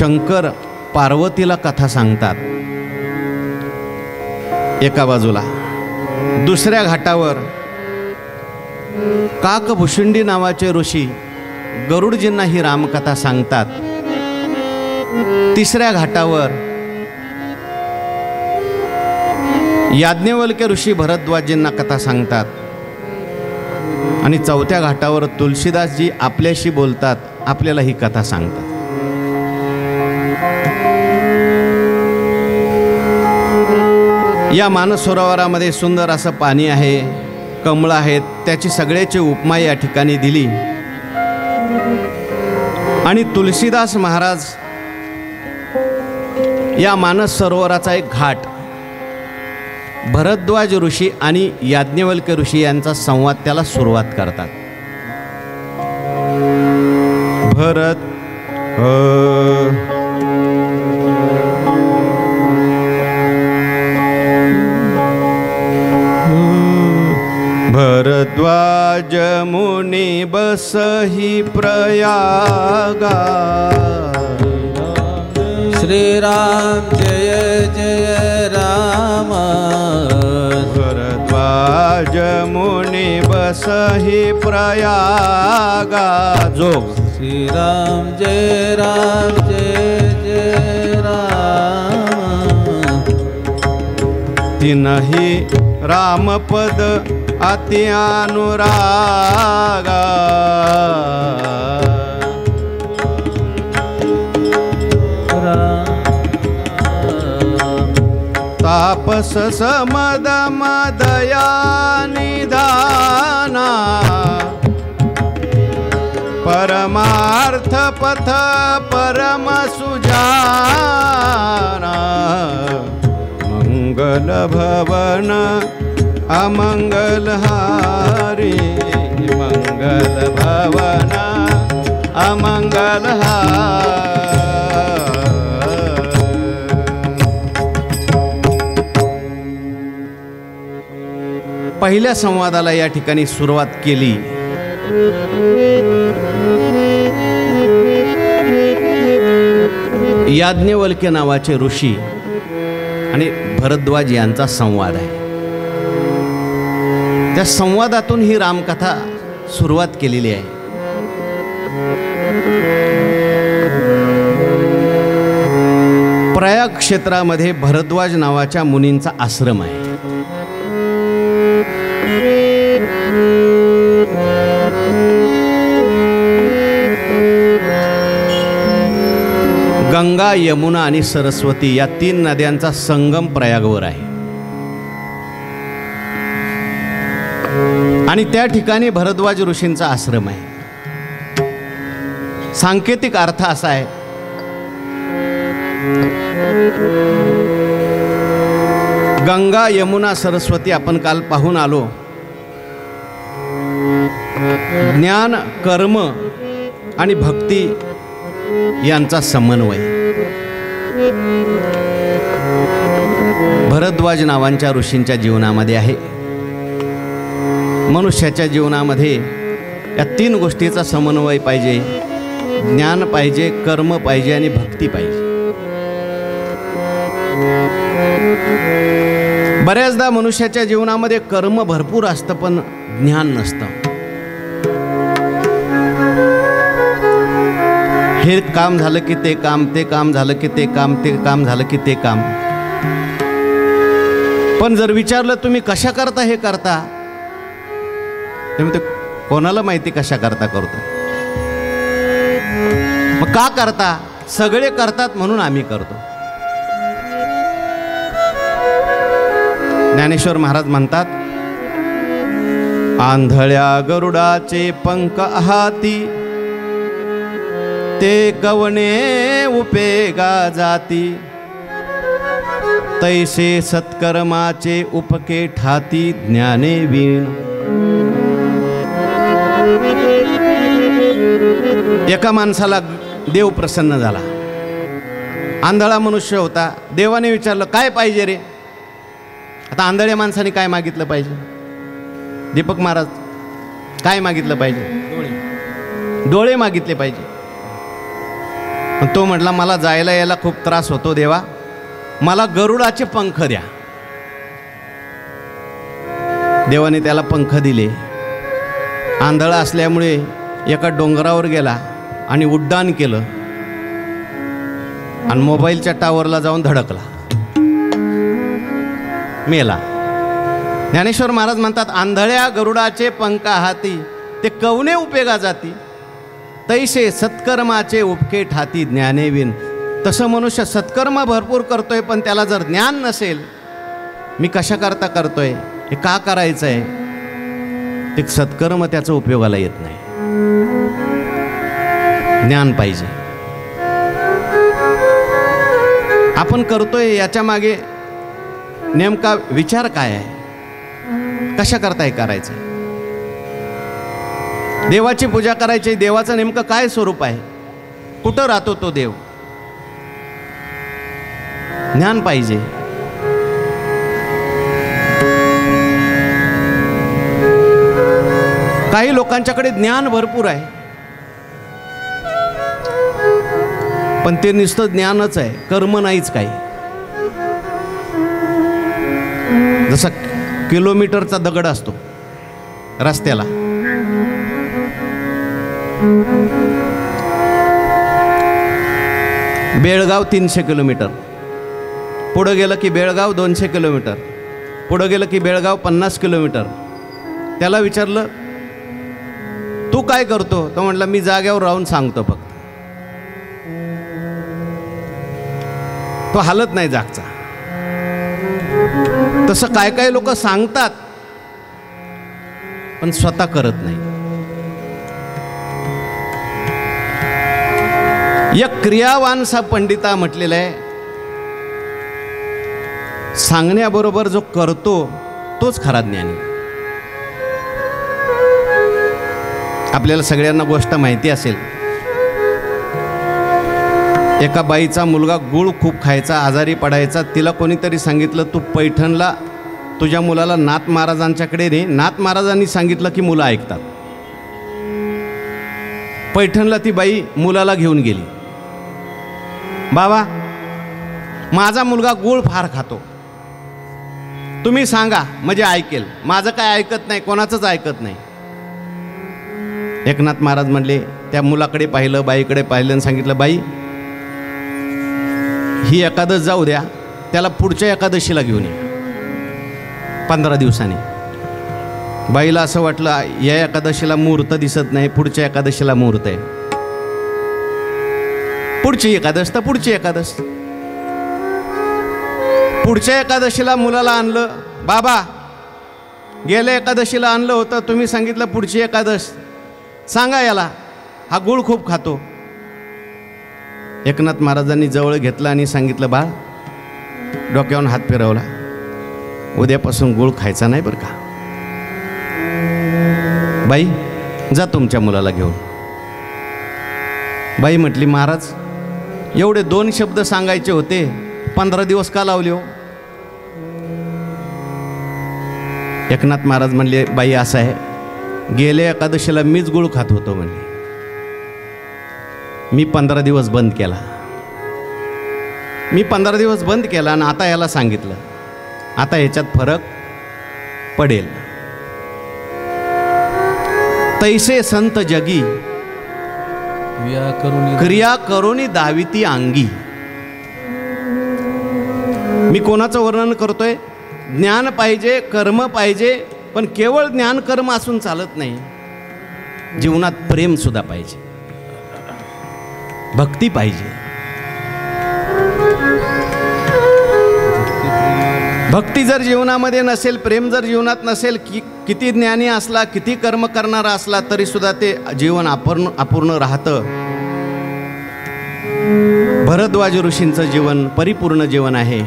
शंकर पार्वतीला कथा सांगतात एका बाजूला, दुसऱ्या घाटावर काकभुशुंडी नावाचे ऋषी गरुडजींना ही रामकथा सांगतात. तिसऱ्या घाटावर याज्ञवल्क्य ऋषी भरद्वाजींना कथा सांगतात. आणि चौथ्या घाटावर तुलसीदासजी आपल्याशी बोलतात, आपल्याला ही कथा सांगतात. या मानस सरोवरामध्ये सुंदर असं पाणी आहे, कमळ आहेत, त्याची सगळ्याची उपमा या ठिकाणी दिली. आणि तुलसीदास महाराज या मानस सरोवराचा एक घाट भरद्वाज ऋषी आणि याज्ञवल्क्य ऋषी यांचा संवाद त्याला सुरुवात करतात. भरद्वाज मुनी बसही प्रयागा, श्रीराम जय जय राम. भरद्वाज मुनी बसही प्रयागा, जोग श्रीराम जय राम जय जय राम. तिनही रामपद अति अनुरागा, तापस समद मदया निधाना, परमार्थ पथ परम सुजाना. मंगल भवन अमंगल हारी, मंगल भवन अमंगल हारी. पहिल्या संवादाला या ठिकाणी सुरुवात केली. याज्ञवल्क्य नावाचे ऋषी आणि भरद्वाज यांचा संवाद आहे. त्या संवादातून ही रामकथा सुरुवात केलेली आहे. प्रयाग क्षेत्रामध्ये भरद्वाज नावाच्या मुनींचा आश्रम आहे. गंगा, यमुना आणि सरस्वती या 3 नद्यांचा संगम प्रयागवर आहे. आणि त्या ठिकाणी भरद्वाज ऋषींचा आश्रम आहे. सांकेतिक अर्थ असा आहे, गंगा, यमुना, सरस्वती आपण काल पाहून आलो. ज्ञान, कर्म आणि भक्ती यांचा समन्वय भरद्वाज नावांच्या ऋषींच्या जीवनामध्ये आहे. मनुष्याच्या जीवनामध्ये या 3 गोष्टीचा समन्वय पाहिजे. ज्ञान पाहिजे, कर्म पाहिजे आणि भक्ती पाहिजे. बऱ्याचदा मनुष्याच्या जीवनामध्ये कर्म भरपूर असतं पण ज्ञान नसतं. हे काम झालं की ते काम, ते काम झालं की ते काम, ते काम झालं की ते काम. पण जर विचारलं तुम्ही कशा करता हे करता, ते म्हणते कोणाला माहिती कशा करता करतो. मग का करता? सगळे करतात म्हणून आम्ही करतो. ज्ञानेश्वर महाराज म्हणतात, आंधळ्या गरुडाचे पंख हाती, ते कवणे उपेगा जाती, तैसे सत्कर्माचे उपके ठाती ज्ञाने वीण. एका माणसाला देव प्रसन्न झाला. आंधळा मनुष्य होता. देवाने विचारलं काय पाहिजे रे? आता आंधळ्या माणसाने काय मागितलं पाहिजे? दीपक महाराज काय मागितलं पाहिजे? डोळे मागितले पाहिजे. तो म्हटला मला जायला यायला खूप त्रास होतो देवा, मला गरुडाचे पंख द्या. देवाने त्याला पंख दिले. आंधळा असल्यामुळे एका डोंगरावर गेला आणि उड्डाण केलं आणि मोबाईलच्या टावरला जाऊन धडकला, मेला. ज्ञानेश्वर महाराज म्हणतात, आंधळ्या गरुडाचे पंख हाती ते कवने उपयोगा जाती, तैसे सत्कर्माचे उपके ठाती ज्ञानेविन. तसं मनुष्य सत्कर्म भरपूर करतोय, पण त्याला जर ज्ञान नसेल, मी कशाकरता करतोय, हे का करायचं आहे, ते सत्कर्म त्याचं उपयोगाला येत नाही. ज्ञान पाहिजे. आपण करतोय याच्या मागे नेमका विचार काय आहे, कशा करताय करायचं, देवाची पूजा करायची, देवाचं नेमकं काय स्वरूप आहे, कुठं राहतो तो देव, ज्ञान पाहिजे. काही लोकांच्याकडे ज्ञान भरपूर आहे, पण ते नुसतं ज्ञानच आहे, कर्म नाहीच काही. जसा किलोमीटरचा दगड असतो रस्त्याला, बेळगाव 300 किलोमीटर, पुढं गेलं की बेळगाव 200 किलोमीटर, पुढं गेलं की बेळगाव 50 किलोमीटर. त्याला विचारलं तू काय करतो, तो म्हटलं मी जाग्यावर राहून सांगतो फक्त. तो हालत नाही जागचा. तसं काय काय लोक सांगतात पण स्वतः करत नाही. एक क्रियावान सा पंडिता म्हटलेला आहे, सांगण्याबरोबर जो करतो तोच खरा ज्ञानी. आपल्याला सगळ्यांना गोष्ट माहिती असेल, एका बाईचा मुलगा गूळ खूप खायचा, आजारी पडायचा. तिला कोणीतरी सांगितलं तू पैठणला तुझ्या मुलाला नाथ महाराजांच्याकडे ने. नाथ महाराजांनी सांगितलं की मुलं ऐकतात. पैठणला ती बाई मुलाला घेऊन गेली. बाबा माझा मुलगा गूळ फार खातो, तुम्ही सांगा म्हणजे ऐकेल, माझं काय ऐकत नाही, कोणाचंच ऐकत नाही. एकनाथ महाराज म्हणले, त्या मुलाकडे पाहिलं, बाईकडे पाहिलं आणि सांगितलं बाई ही एकादश जाऊ द्या, त्याला पुढच्या एकादशीला घेऊन या 15 दिवसांनी. बाईला असं वाटलं या एकादशीला मुहूर्त दिसत नाही, पुढच्या एकादशीला मुहूर्त आहे. पुढची एकादश तर पुढची एकादश. पुढच्या एकादशीला मुलाला आणलं. बाबा गेल्या एकादशीला आणलं होतं, तुम्ही सांगितलं पुढची एकादश, सांगा याला, हा गूळ खूप खातो. एकनाथ महाराजांनी जवळ घेतलं आणि सांगितलं बाळ, डोक्यावरून हात फिरवला, उद्यापासून गूळ खायचा नाही बरं का. बाई जा तुमच्या मुलाला घेऊन. बाई म्हटली महाराज एवढे 2 शब्द सांगायचे होते, 15 दिवस का लावले हो. एकनाथ महाराज म्हणले बाई असं आहे, गेल्या एकादशीला मीच गुळ खात होतो म्हणले, मी 15 दिवस बंद केला. मी 15 दिवस बंद केला आणि आता याला सांगितलं, आता याच्यात फरक पडेल. तैसे संत जगी क्रिया करुनी दाविती अंगी. मी कोणाचं वर्णन करतोय, ज्ञान पाहिजे, कर्म पाहिजे, पण केवळ ज्ञान कर्म असून चालत नाही, जीवनात प्रेम सुद्धा पाहिजे, भक्ती पाहिजे. भक्ती जर जीवनामध्ये नसेल, प्रेम जर जीवनात नसेल, किती ज्ञानी असला, किती कर्म करणारा असला तरी सुद्धा ते जीवन अपूर्ण राहतं. भरद्वाज ऋषींचं जीवन परिपूर्ण जीवन आहे.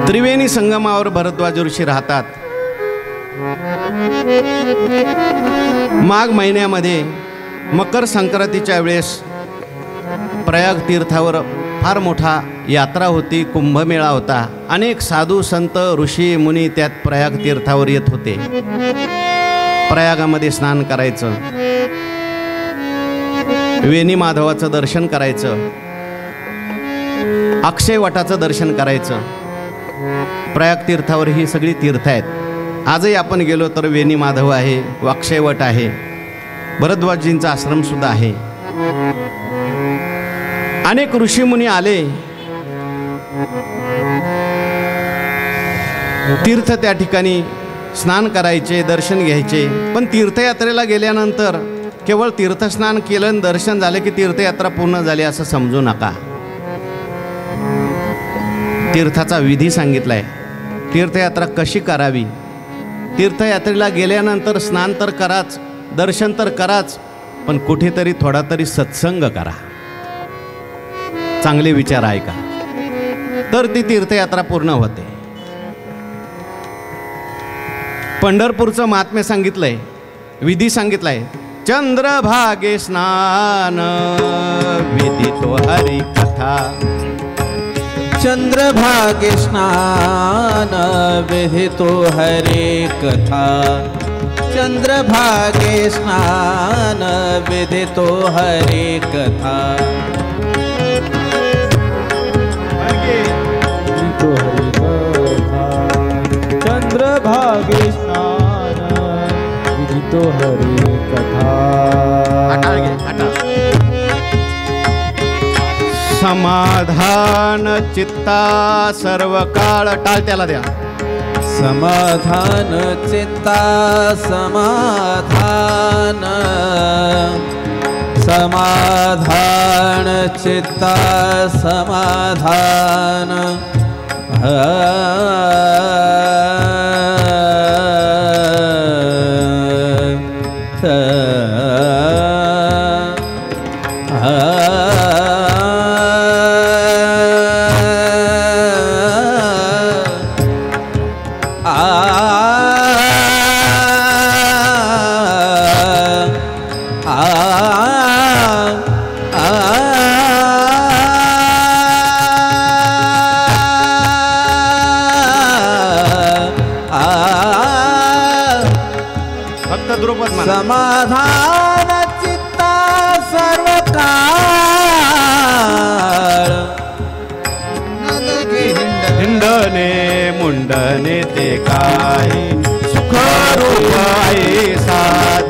त्रिवेणी संगमावर भरद्वाज ऋषी राहतात. माघ महिन्यामध्ये मकर संक्रांतीच्या वेळेस प्रयाग तीर्थावर फार मोठा यात्रा होती, कुंभमेळा होता. अनेक साधू संत ऋषी मुनी त्यात प्रयाग तीर्थावर येत होते. प्रयागामध्ये स्नान करायचं. वेणी माधवाचं दर्शन करायचं, अक्षय वटाचं दर्शन करायचं. प्रयाग तीर्थावर ही सगळी तीर्थ आहेत. आजही आपण गेलो तर वेणी माधव आहे, अक्षय वट आहे, भरद्वाजजींचा आश्रम सुद्धा आहे. अनेक ऋषीमुनी आले, तीर्थ त्या ठिकाणी स्नान करायचे, दर्शन घ्यायचे. पण तीर्थयात्रेला गेल्यानंतर केवळ तीर्थस्नान केलं आणि दर्शन झालं की तीर्थयात्रा पूर्ण झाली असं समजू नका. तीर्थाचा विधी सांगितलाय, तीर्थयात्रा कशी करावी. तीर्थयात्रेला गेल्यानंतर स्नान तर कराच, दर्शन तर कराच, पण कुठेतरी थोडा तरी सत्संग करा, चांगले विचार ऐका, तर ती तीर्थयात्रा पूर्ण होते. पंढरपूरचं महात्म्य सांगितलंय, विधी सांगितलाय. चंद्रभागे स्नान विधितो हरी कथा, चंद्रभागे स्नान विधितो हरे कथा, चंद्रभागे स्नान विधितो हरे कथा. विधितो हरे कथा, चंद्रभागे स्नान विधितो हरे कथा. समाधान चित्ता सर्व काळ, टाळ त्याला द्या. समाधान चित्ता समाधान, समाधान चित्ता समाधान. समाधान चित्ता सर्व काळ, हिंडणे मुंडणे ते काय, सुख रूप ऐसा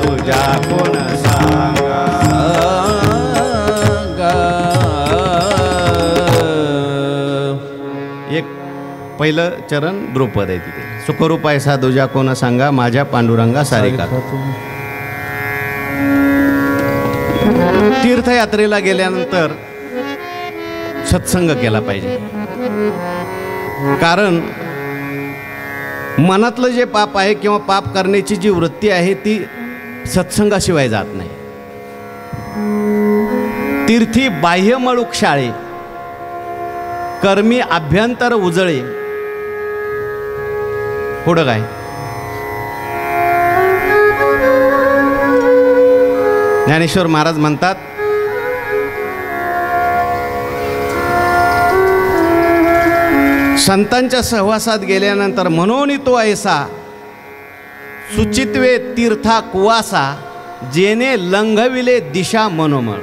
तुझ्या कोण सांगा. एक पहिलं चरण द्रुपद आहे तिथे. सुखरूप ऐसा तुझ्या कोण सांगा, माझ्या पांडुरंगा सारिका. तीर्थयात्रेला गेल्यानंतर सत्संग केला पाहिजे, कारण मनातलं जे पाप आहे किंवा पाप करण्याची जी वृत्ती आहे ती सत्संगाशिवाय जात नाही. तीर्थी बाह्य मळूक शाळे, कर्मी अभ्यंतर उजळे. पुढं काय, ज्ञानेश्वर महाराज म्हणतात, संतांच्या सहवासात गेल्यानंतर म्हणून तो ऐसा सुचित्वे तीर्था कुवासा, जेने लंघविले दिशा मनोमळ.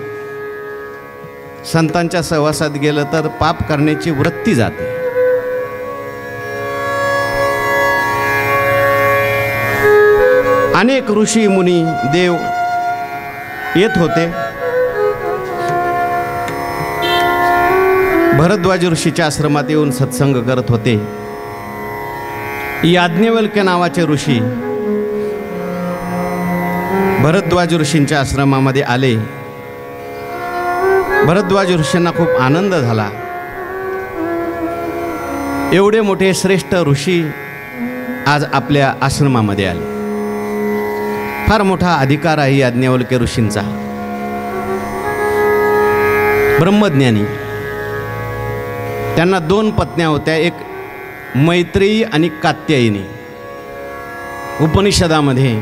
संतांच्या सहवासात गेलं तर पाप करण्याची वृत्ती जाते. अनेक ऋषी मुनी देव येत होते. भरद्वाज ऋषीच्या आश्रमात येऊन सत्संग करत होते. याज्ञवल्क्य नावाचे ऋषी भरद्वाज ऋषींच्या आश्रमामध्ये आले. भरद्वाज ऋषींना खूप आनंद झाला. एवढे मोठे श्रेष्ठ ऋषी आज आपल्या आश्रमामध्ये आले. फार मोठा अधिकार आहे याज्ञवल्क्य ऋषींचा. ब्रह्मज्ञानी. त्यांना 2 पत्न्या होत्या, एक मैत्रेयी आणि कात्यायनी. उपनिषदामध्ये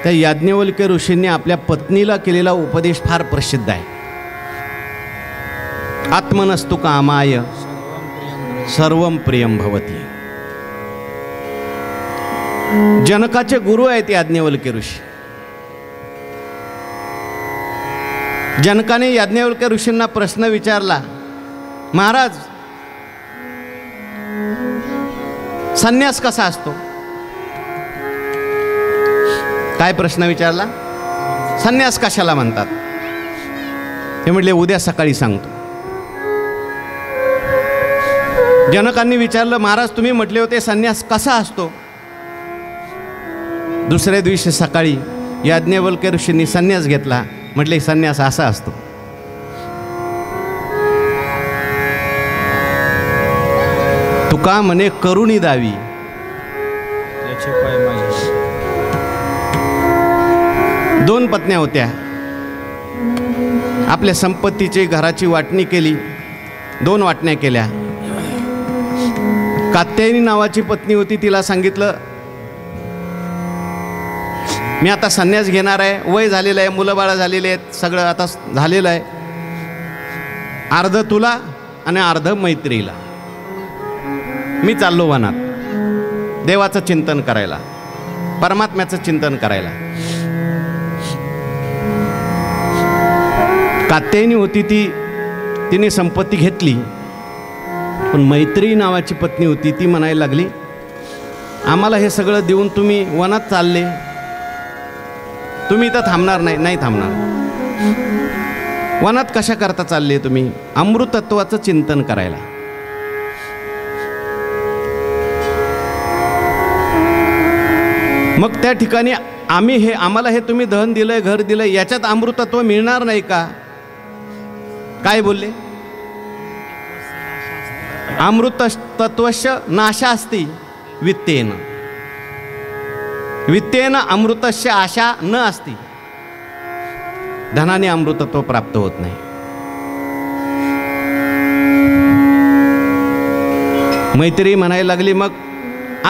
त्या याज्ञवल्क्य ऋषींनी आपल्या पत्नीला केलेला उपदेश फार प्रसिद्ध आहे. आत्मनस्तु कामाय सर्वं प्रियं भवति. जनकाचे गुरु आहेत याज्ञवल्क्य ऋषी. जनकाने याज्ञवल्क्य ऋषींना प्रश्न विचारला, महाराज संन्यास कसा असतो? काय प्रश्न विचारला? संन्यास कशाला म्हणतात? ते म्हटले उद्या सकाळी सांगतो. जनकांनी विचारलं, महाराज तुम्ही म्हटले होते संन्यास कसा असतो? दुसऱ्या दिवशी सकाळी याज्ञवल्क्य ऋषींनी संन्यास घेतला. म्हटले संन्यास असा असतो. तुका म्हणे करुणी दावी. त्याचे पाय माझे. 2 पत्न्या होत्या. आपल्या संपत्तीची घराची वाटणी केली. 2 वाटण्या केल्या. कात्यायनी नावाची पत्नी होती. तिला सांगितलं मी आता संन्यास घेणार आहे, वय झालेलं आहे, मुलं बाळं झालेले आहेत, सगळं आता झालेलं आहे. अर्ध तुला आणि अर्ध मैत्रीला. मी चाललो वनात देवाचं चिंतन करायला, परमात्म्याचं चिंतन करायला. कात्यायनी होती तिने संपत्ती घेतली. पण मैत्री नावाची पत्नी होती ती म्हणायला लागली, आम्हाला हे सगळं देऊन तुम्ही वनात चालले, तुम्ही इथं थांबणार नाही. नाही थांबणार. वनात कशा करता चालले तुम्ही? अमृतत्वाचं चिंतन करायला. मग त्या ठिकाणी आम्हाला हे तुम्ही धन दिलंय, घर दिलंय, याच्यात अमृतत्व मिळणार नाही का? काय बोलले? अमृतत्वस्य नाशास्ति वित्तेन. वित्तेन अमृतस्य आशा न असती. धनाने अमृतत्व प्राप्त होत नाही. मैत्री म्हणायला लागली, मग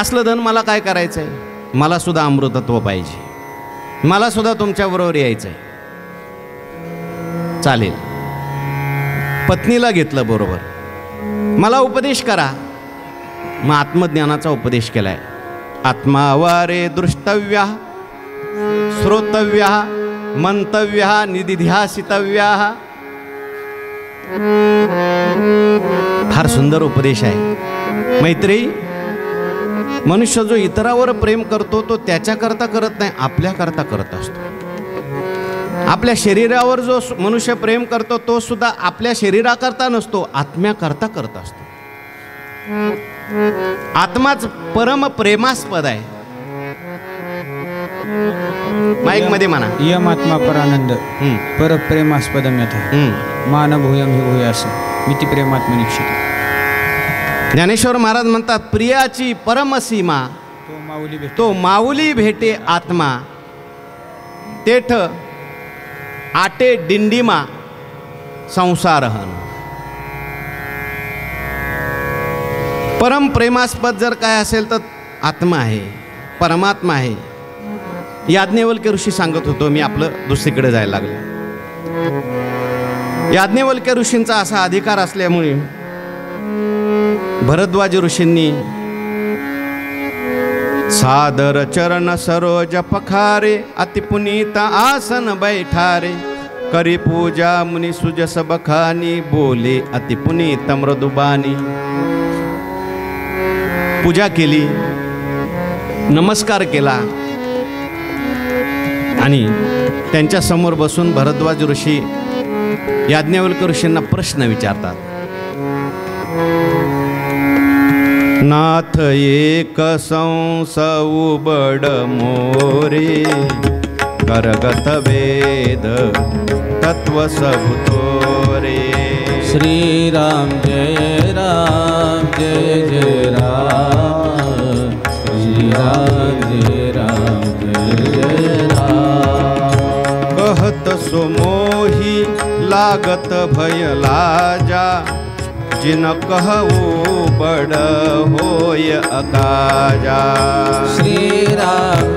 असलं धन मला काय करायचं आहे? मला सुद्धा अमृतत्व पाहिजे, मला सुद्धा तुमच्याबरोबर यायचं आहे. चालेल. पत्नीला घेतलं बरोबर. मला उपदेश करा. मग आत्मज्ञानाचा उपदेश केलाय. आत्मावारे दृष्टव्या श्रोतव्या मंतव्या निदिध्यासितव्या. फार सुंदर उपदेश आहे. मैत्री, मनुष्य जो इतरावर प्रेम करतो तो त्याच्याकरता करत नाही, आपल्याकरता करत असतो. आपल्या शरीरावर जो मनुष्य प्रेम करतो तो सुद्धा आपल्या शरीराकरता नसतो, आत्म्याकरता करत असतो. आत्माच परम प्रेमास्पद आहे. माईक मध्ये म्हणा. यम आत्मा परानंद परप्रेमास्पदम यथा मानभूयम हि भूयास मिती प्रेमात्मनिक्षित. ज्ञानेश्वर महाराज म्हणतात, प्रियाची परमसीमा तो माऊली भेटे आत्मा, तेठ आटे डिंडीमा संसारहन. परम प्रेमास्पद जर काय असेल तर आत्मा आहे, परमात्मा आहे. याज्ञवल्क्य ऋषी सांगत होतो मी, आपलं दुसरीकडे जायला लागलं. याज्ञवल्क्य ऋषींचा असा अधिकार असल्यामुळे भरद्वाज ऋषींनी सादर चरण सरोज पखारे, अतिपुनीत आसन बैठारे, करी पूजा मुनी सुजस बखानी, बोले अतिपुनीत मृदुबानी. पूजा केली, नमस्कार केला आणि त्यांच्या समोर बसून भरद्वाज ऋषी याज्ञवल्क्य ऋषींना प्रश्न विचारतात. नाथ एक संस उबड मोरे, करगत वेद तत्व सबुतोरे. श्री राम जय राम जय जय राम, श्री राम जय राम जय जय राम. कहत सुमोही लागत भय लाजा, जिन कहू बड़ होय अकाजा. श्री राम